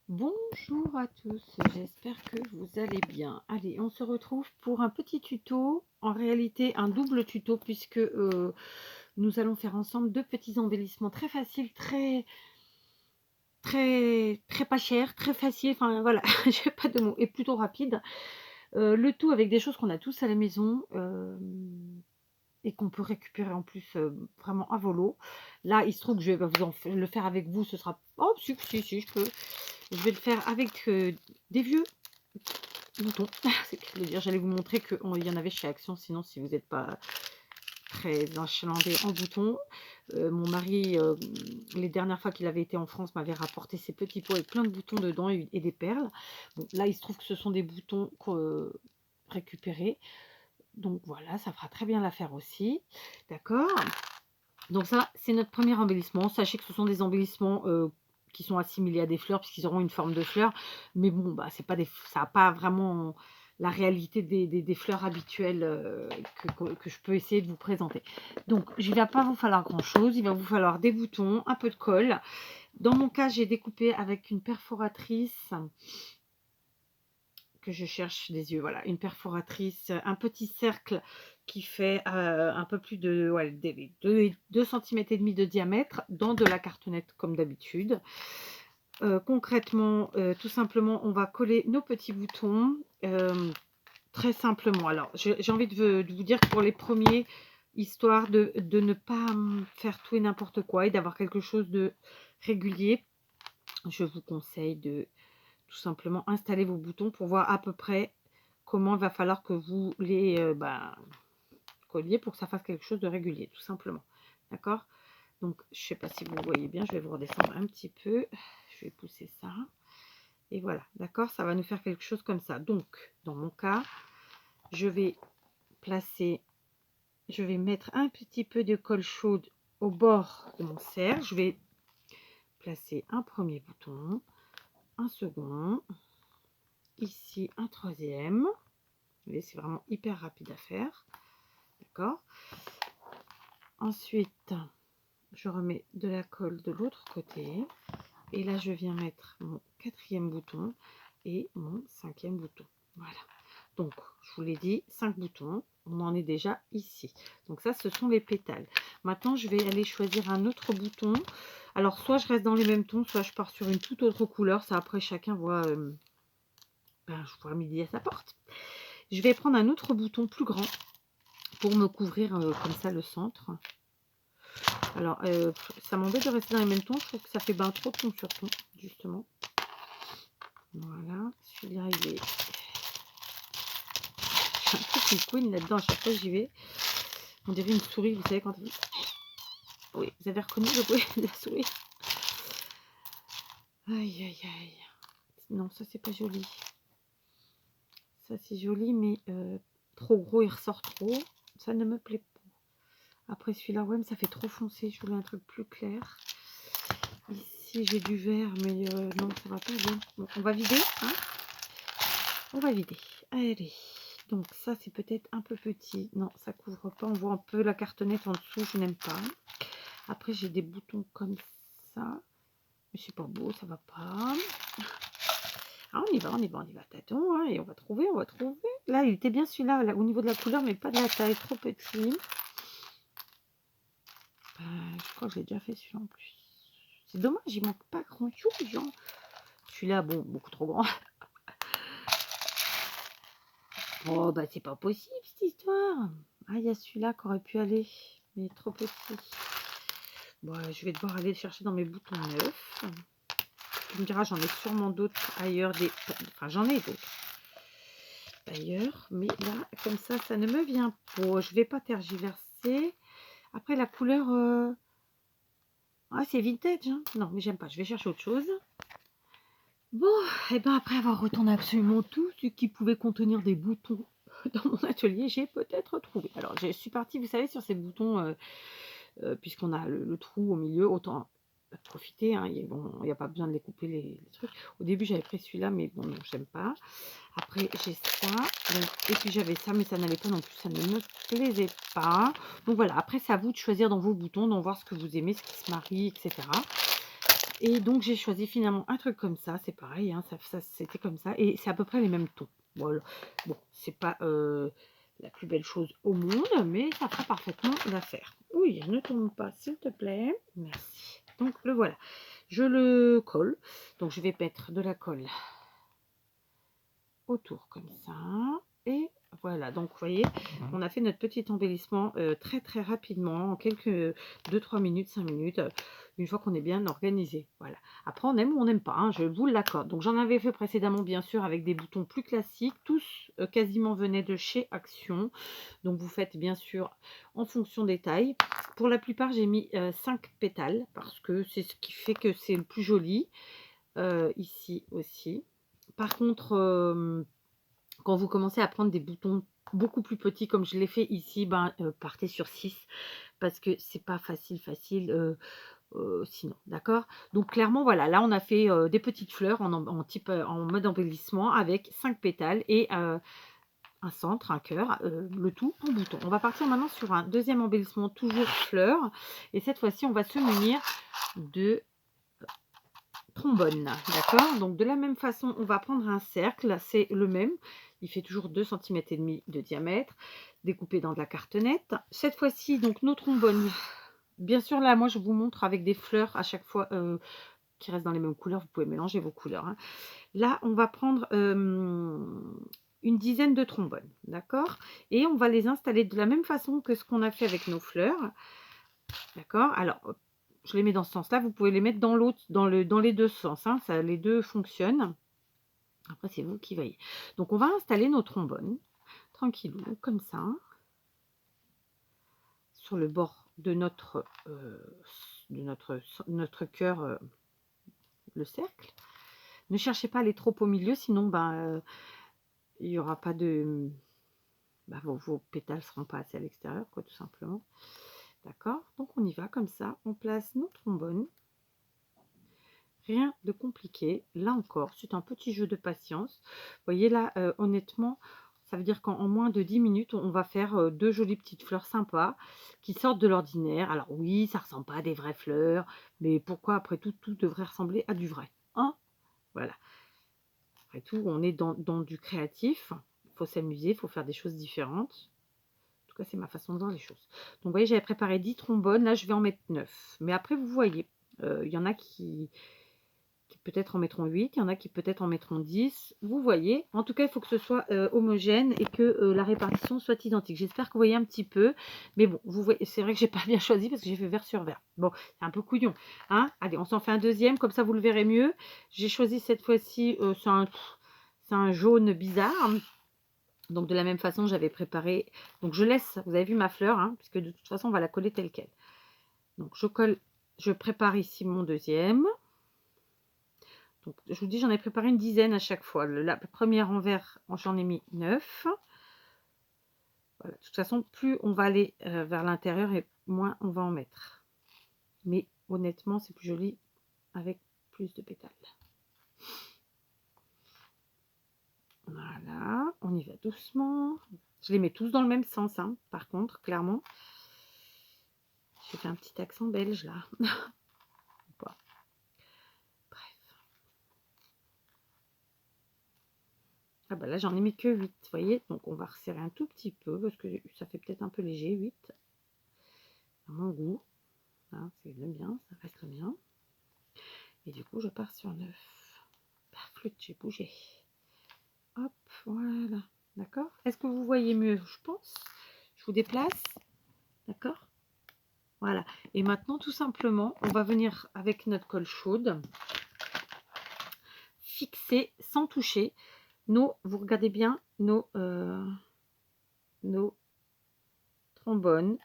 Bonjour à tous, j'espère que vous allez bien. Allez, on se retrouve pour un petit tuto, en réalité un double tuto puisque nous allons faire ensemble deux petits embellissements très faciles, très pas chers, très faciles, enfin voilà, j'ai pas de mots, et plutôt rapide. Le tout avec des choses qu'on a tous à la maison et qu'on peut récupérer en plus vraiment à volo. Là, il se trouve que je vais le faire avec vous, ce sera... Oh, si, je peux. Je vais le faire avec des vieux boutons. C'est ce que je veux dire. J'allais vous montrer qu'il y en avait chez Action. Sinon, si vous n'êtes pas très achalandé en boutons, mon mari, les dernières fois qu'il avait été en France, m'avait rapporté ces petits pots avec plein de boutons dedans et des perles. Bon, là, il se trouve que ce sont des boutons récupérés. Donc voilà, ça fera très bien l'affaire aussi. D'accord. Donc ça, c'est notre premier embellissement. Sachez que ce sont des embellissements qui sont assimilés à des fleurs puisqu'ils auront une forme de fleur. Mais bon, bah, c'est pas des, ça n'a pas vraiment la réalité des fleurs habituelles que je peux essayer de vous présenter. Donc, il ne va pas vous falloir grand-chose. Il va vous falloir des boutons, un peu de colle. Dans mon cas, j'ai découpé avec une perforatrice que je cherche des yeux. Voilà, une perforatrice, un petit cercle qui fait un peu plus de 2 cm et demi de diamètre dans de la cartonnette comme d'habitude. Concrètement, tout simplement, on va coller nos petits boutons très simplement. Alors, j'ai envie de vous dire que pour les premiers, histoire de ne pas faire tout et n'importe quoi et d'avoir quelque chose de régulier, je vous conseille de tout simplement installer vos boutons pour voir à peu près comment il va falloir que vous les colliez pour que ça fasse quelque chose de régulier, tout simplement. D'accord? Donc, je ne sais pas si vous voyez bien, je vais vous redescendre un petit peu. Je vais pousser ça. Et voilà, d'accord? Ça va nous faire quelque chose comme ça. Donc, dans mon cas, je vais mettre un petit peu de colle chaude au bord de mon cercle. Je vais placer un premier bouton, un second, ici un troisième. Vous voyez, c'est vraiment hyper rapide à faire. D'accord. Ensuite, je remets de la colle de l'autre côté. Et là, je viens mettre mon quatrième bouton et mon cinquième bouton. Voilà. Donc, je vous l'ai dit, 5 boutons. On en est déjà ici. Donc ça, ce sont les pétales. Maintenant, je vais aller choisir un autre bouton. Alors, soit je reste dans les mêmes tons, soit je pars sur une toute autre couleur. Ça, après, chacun voit... je vois midi à sa porte. Je vais prendre un autre bouton plus grand pour me couvrir comme ça le centre. Alors, ça m'embête de rester dans les mêmes tons. Je trouve que ça fait trop de ton sur ton, justement. Voilà, celui-là, il est... J'ai un peu une couine là-dedans, à chaque fois que j'y vais. On dirait une souris, vous savez, quand... Oui, vous avez reconnu le bruit de la souris. Aïe, aïe, aïe. Non, ça, c'est pas joli. Ça, c'est joli, mais trop gros, il ressort trop. Ça ne me plaît pas. Après, celui-là, ouais, mais ça fait trop foncé. Je voulais un truc plus clair. Ici, j'ai du vert, mais non, ça va pas bien. Donc, on va vider, hein. On va vider. Allez. Donc, ça, c'est peut-être un peu petit. Non, ça couvre pas. On voit un peu la cartonnette en dessous. Je n'aime pas. Après, j'ai des boutons comme ça. Mais c'est pas beau, ça va pas. Ah, on y va. Tâton, hein, et on va trouver. Là, il était bien celui-là, là, au niveau de la couleur, mais pas de la taille, trop petit. Je crois que j'ai déjà fait celui-là en plus. C'est dommage, il manque pas grand-chose. Genre. Celui-là, bon, beaucoup trop grand. Oh, bah, c'est pas possible, cette histoire. Ah, il y a celui-là qui aurait pu aller, mais trop petit. Bon, je vais devoir aller le chercher dans mes boutons neufs. Tu me diras, j'en ai sûrement d'autres ailleurs. Enfin, j'en ai d'autres ailleurs. Mais là, comme ça ne me vient pas. Je vais pas tergiverser. Après, la couleur... Ah, c'est vintage. Hein, non, mais j'aime pas. Je vais chercher autre chose. Bon, et ben après avoir retourné absolument tout ce qui pouvait contenir des boutons dans mon atelier, j'ai peut-être trouvé. Alors, je suis partie, vous savez, sur ces boutons, puisqu'on a le trou au milieu, autant profiter. Hein, bon, il n'y a pas besoin de les couper les trucs. Au début, j'avais pris celui-là, mais bon, non, j'aime pas. Après, j'ai ça. Donc, et puis, j'avais ça, mais ça n'allait pas non plus. Ça ne me plaisait pas. Donc, voilà. Après, c'est à vous de choisir dans vos boutons, d'en voir ce que vous aimez, ce qui se marie, etc. Et donc j'ai choisi finalement un truc comme ça, c'est pareil, hein, ça c'était comme ça, et c'est à peu près les mêmes tons. Voilà. Bon, c'est pas la plus belle chose au monde, mais ça fera parfaitement l'affaire. Oui, ne tombe pas, s'il te plaît. Merci. Donc le voilà. Je le colle. Donc je vais mettre de la colle autour comme ça. Et voilà, donc vous voyez, on a fait notre petit embellissement très très rapidement, en quelques 2-3 minutes, 5 minutes, une fois qu'on est bien organisé. Voilà. Après, on aime ou on n'aime pas, hein, je vous l'accorde. Donc j'en avais fait précédemment, bien sûr, avec des boutons plus classiques. Tous quasiment venaient de chez Action. Donc vous faites bien sûr en fonction des tailles. Pour la plupart, j'ai mis 5 pétales, parce que c'est ce qui fait que c'est le plus joli. Ici aussi. Par contre, quand vous commencez à prendre des boutons beaucoup plus petits comme je l'ai fait ici, ben, partez sur 6 parce que c'est pas facile sinon, d'accord? Donc clairement, voilà, là on a fait des petites fleurs en type en mode embellissement avec 5 pétales et un centre, un cœur, le tout en bouton. On va partir maintenant sur un deuxième embellissement, toujours fleurs, et cette fois-ci on va se munir de trombone, d'accord? Donc de la même façon, on va prendre un cercle, c'est le même, il fait toujours 2,5 cm de diamètre, découpé dans de la cartonnette. Cette fois-ci, donc nos trombones, bien sûr là, moi je vous montre avec des fleurs à chaque fois qui restent dans les mêmes couleurs, vous pouvez mélanger vos couleurs, hein. Là, on va prendre une dizaine de trombones, d'accord? Et on va les installer de la même façon que ce qu'on a fait avec nos fleurs, d'accord? Alors, je les mets dans ce sens-là, vous pouvez les mettre dans l'autre, dans les deux sens, hein, ça, les deux fonctionnent. Après, c'est vous qui voyez. Donc, on va installer nos trombones, tranquillou, comme ça, sur le bord de notre cœur, le cercle. Ne cherchez pas à aller trop au milieu, sinon, ben, il n'y aura pas de... Bah, vos pétales ne seront pas assez à l'extérieur, quoi, tout simplement. D'accord? Donc, on y va comme ça. On place nos trombones. Rien de compliqué. Là encore, c'est un petit jeu de patience. Vous voyez là, honnêtement, ça veut dire qu'en moins de 10 minutes, on va faire deux jolies petites fleurs sympas qui sortent de l'ordinaire. Alors oui, ça ne ressemble pas à des vraies fleurs, mais pourquoi après tout, tout devrait ressembler à du vrai, hein? Voilà. Après tout, on est dans du créatif. Il faut s'amuser, il faut faire des choses différentes. En tout cas, c'est ma façon de voir les choses. Donc, vous voyez, j'avais préparé 10 trombones. Là, je vais en mettre 9. Mais après, vous voyez, il y en a qui peut-être en mettront 8, il y en a qui peut-être en mettront 10. Vous voyez, en tout cas, il faut que ce soit homogène et que la répartition soit identique. J'espère que vous voyez un petit peu. Mais bon, vous voyez, c'est vrai que j'ai pas bien choisi parce que j'ai fait vert sur vert. Bon, c'est un peu couillon, hein. Allez, on s'en fait un deuxième, comme ça vous le verrez mieux. J'ai choisi cette fois-ci, c'est un jaune bizarre. Donc de la même façon, j'avais préparé. Donc je laisse, vous avez vu ma fleur, hein, puisque de toute façon, on va la coller telle quelle. Donc je colle, je prépare ici mon deuxième. Donc, je vous dis, j'en ai préparé une dizaine à chaque fois. La première en vert, j'en ai mis 9. Voilà. De toute façon, plus on va aller vers l'intérieur et moins on va en mettre. Mais honnêtement, c'est plus joli avec plus de pétales. Voilà, on y va doucement. Je les mets tous dans le même sens, hein, par contre, clairement. J'ai fait un petit accent belge là. Bref. Ah bah là, j'en ai mis que 8, vous voyez. Donc, on va resserrer un tout petit peu parce que ça fait peut-être un peu léger, 8. À mon goût. Hein, c'est le bien, ça reste le bien. Et du coup, je pars sur 9. Par flûte, j'ai bougé. Hop, voilà. D'accord? Est-ce que vous voyez mieux? Je pense. Je vous déplace. D'accord? Voilà. Et maintenant, tout simplement, on va venir avec notre colle chaude fixer sans toucher vous regardez bien, nos trombones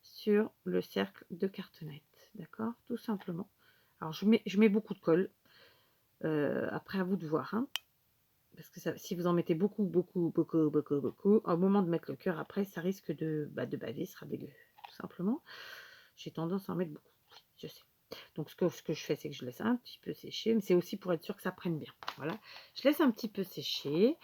sur le cercle de cartonnette. D'accord? Tout simplement. Alors, je mets beaucoup de colle. Après, à vous de voir, hein. Parce que ça, si vous en mettez beaucoup, au moment de mettre le cœur, après, ça risque de baver, ce sera dégueu, tout simplement. J'ai tendance à en mettre beaucoup, je sais. Donc, ce que je fais, c'est que je laisse un petit peu sécher, mais c'est aussi pour être sûr que ça prenne bien. Voilà, je laisse un petit peu sécher.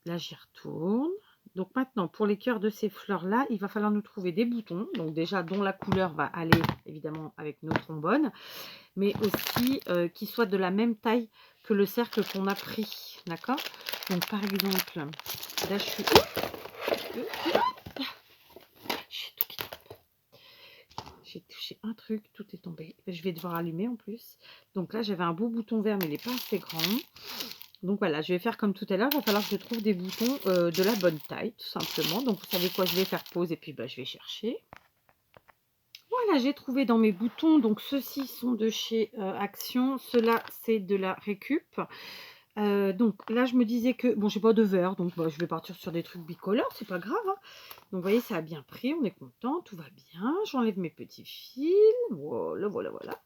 Là, j'y retourne, Donc maintenant, pour les cœurs de ces fleurs-là, il va falloir nous trouver des boutons. Donc déjà, dont la couleur va aller évidemment avec nos trombones, mais aussi qui soient de la même taille que le cercle qu'on a pris. D'accord? Donc par exemple, là je suis... J'ai tout qui tombe. J'ai touché un truc, tout est tombé. Je vais devoir allumer en plus. Donc là, j'avais un beau bouton vert, mais il n'est pas assez grand. Donc voilà, je vais faire comme tout à l'heure. Il va falloir que je trouve des boutons de la bonne taille, tout simplement. Donc vous savez quoi, je vais faire pause et puis bah, je vais chercher. Voilà, j'ai trouvé dans mes boutons. Donc ceux-ci sont de chez Action. Ceux-là, c'est de la récup. Donc là, je me disais que, bon, j'ai pas de vert, donc bah, je vais partir sur des trucs bicolores, c'est pas grave. Hein. Donc vous voyez, ça a bien pris, on est content, tout va bien. J'enlève mes petits fils. Voilà, voilà, voilà.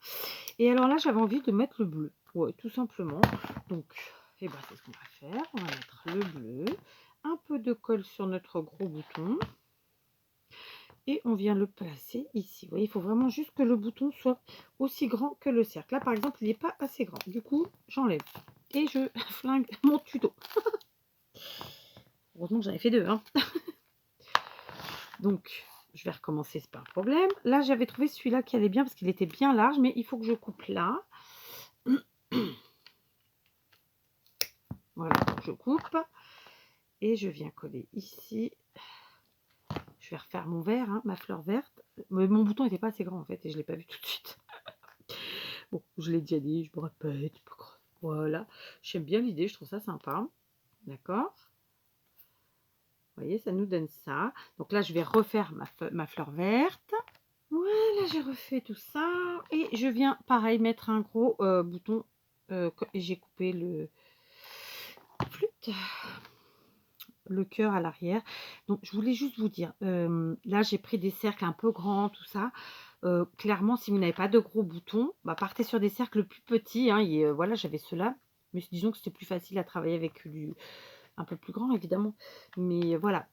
Et alors là, j'avais envie de mettre le bleu. Ouais, tout simplement. Donc, eh ben, c'est ce qu'on va faire. On va mettre le bleu. Un peu de colle sur notre gros bouton. Et on vient le placer ici. Vous voyez, il faut vraiment juste que le bouton soit aussi grand que le cercle. Là, par exemple, il n'est pas assez grand. Du coup, j'enlève. Et je flingue mon tuto. Heureusement que j'en ai fait deux. Hein. Donc, je vais recommencer, c'est pas un problème. Là, j'avais trouvé celui-là qui allait bien parce qu'il était bien large, mais il faut que je coupe là. Voilà, je coupe. Et je viens coller ici. Je vais refaire mon vert, hein, ma fleur verte. Mais mon bouton n'était pas assez grand en fait et je ne l'ai pas vu tout de suite. Bon, je l'ai déjà dit, je me répète. Voilà, j'aime bien l'idée, je trouve ça sympa. D'accord? Vous voyez, ça nous donne ça. Donc là, je vais refaire ma fleur verte. Voilà, j'ai refait tout ça. Et je viens, pareil, mettre un gros bouton. Et j'ai coupé le flûte. Le cœur à l'arrière. Donc, je voulais juste vous dire, là, j'ai pris des cercles un peu grands, tout ça. Clairement, si vous n'avez pas de gros boutons, bah, partez sur des cercles plus petits. Hein, et, voilà, j'avais ceux-là. Mais disons que c'était plus facile à travailler avec du un peu plus grand, évidemment. Mais voilà,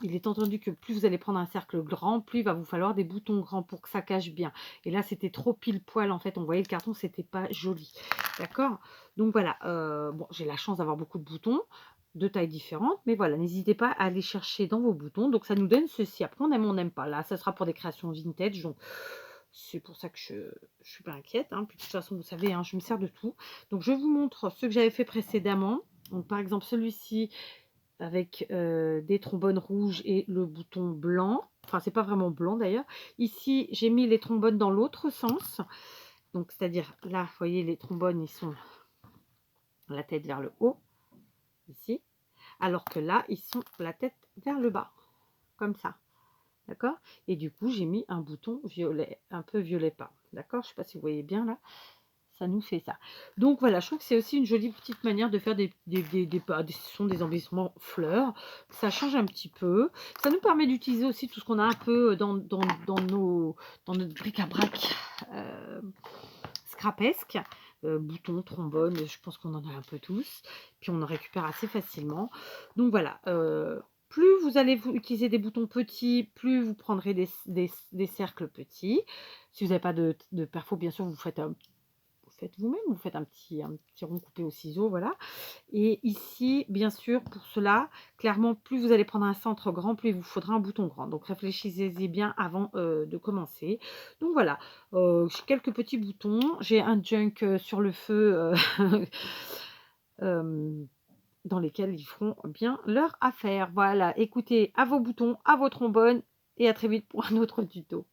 il est entendu que plus vous allez prendre un cercle grand, plus il va vous falloir des boutons grands pour que ça cache bien. Et là, c'était trop pile poil, en fait. On voyait le carton, c'était pas joli. D'accord? Donc voilà, bon, j'ai la chance d'avoir beaucoup de boutons de tailles différentes, mais voilà, n'hésitez pas à aller chercher dans vos boutons. Donc ça nous donne ceci. Après, on aime, on n'aime pas. Là, ça sera pour des créations vintage, donc c'est pour ça que je ne suis pas inquiète. Hein. Puis de toute façon, vous savez, hein, je me sers de tout. Donc je vous montre ce que j'avais fait précédemment. Donc par exemple, celui-ci avec des trombones rouges et le bouton blanc. Enfin, c'est pas vraiment blanc d'ailleurs. Ici, j'ai mis les trombones dans l'autre sens. Donc, c'est-à-dire là, vous voyez, les trombones, ils sont la tête vers le haut, ici. Alors que là, ils sont la tête vers le bas, comme ça. D'accord? Et du coup, j'ai mis un bouton violet, un peu violet pas. D'accord? Je ne sais pas si vous voyez bien là. Ça nous fait ça. Donc voilà, je trouve que c'est aussi une jolie petite manière de faire ce sont des embellissements fleurs. Ça change un petit peu. Ça nous permet d'utiliser aussi tout ce qu'on a un peu dans notre bric-à-brac scrapesque. Boutons, trombones, je pense qu'on en a un peu tous. Puis on en récupère assez facilement. Donc voilà, plus vous allez utiliser des boutons petits, plus vous prendrez des cercles petits. Si vous n'avez pas de perfo, bien sûr, vous faites vous-même, vous faites un petit rond coupé au ciseau, voilà. Et ici, bien sûr, pour cela, clairement, plus vous allez prendre un centre grand, plus il vous faudra un bouton grand. Donc, réfléchissez-y bien avant de commencer. Donc, voilà, j'ai quelques petits boutons. J'ai un junk sur le feu dans lesquels ils feront bien leur affaire. Voilà, écoutez, à vos boutons, à vos trombones, et à très vite pour un autre tuto.